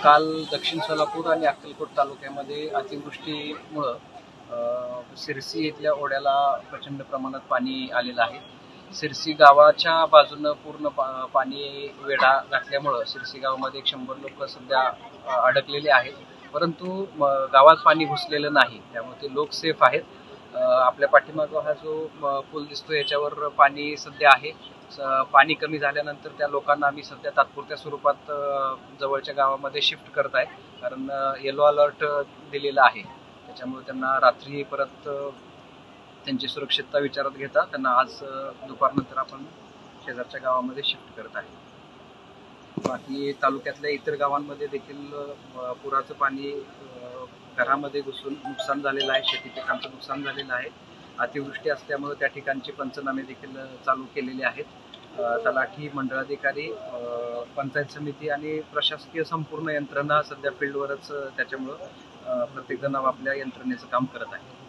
काल दक्षिण सोलापूर आणि अक्कलकोट तालुक्यामध्ये अतिवृष्टीमुळं सिरसी इथल्या ओढ्याला प्रचंड प्रमाणात पाणी आलेलं आहे. सिरसी गावाच्या बाजूनं पूर्ण पाणी वेढा घातल्यामुळं सिरसी गावामध्ये 100 लोक सध्या अडकलेले आहेत. परंतु गावात पाणी घुसलेलं नाही, त्यामुळे ते लोक सेफ आहेत. आपल्या पाठीमागं हा जो पूल दिसतो याच्यावर पाणी सध्या आहे. पाणी कमी झाल्यानंतर त्या लोकांना आम्ही सध्या तात्पुरत्या स्वरूपात जवळच्या गावामध्ये शिफ्ट करत आहे, कारण येलो अलर्ट दिलेला आहे. त्याच्यामुळे त्यांना रात्री परत त्यांची सुरक्षितता विचारात घेता त्यांना आज दुपारनंतर आपण शेजारच्या गावामध्ये शिफ्ट करत आहे. बाकी तालुक्यातल्या इतर गावांमध्ये देखील पुराचं पाणी घरामध्ये घुसून नुकसान झालेलं आहे, शेती पिकांचं नुकसान झालेलं आहे. अतिवृष्टी असल्यामुळे त्या ठिकाणचे पंचनामे देखील चालू केलेले आहेत. तलाठी, मंडळाधिकारी, पंचायत समिती आणि प्रशासकीय संपूर्ण यंत्रणा सध्या फील्डवरच त्याच्यामुळं प्रत्येकजण आपल्या यंत्रणेचं काम करत आहे.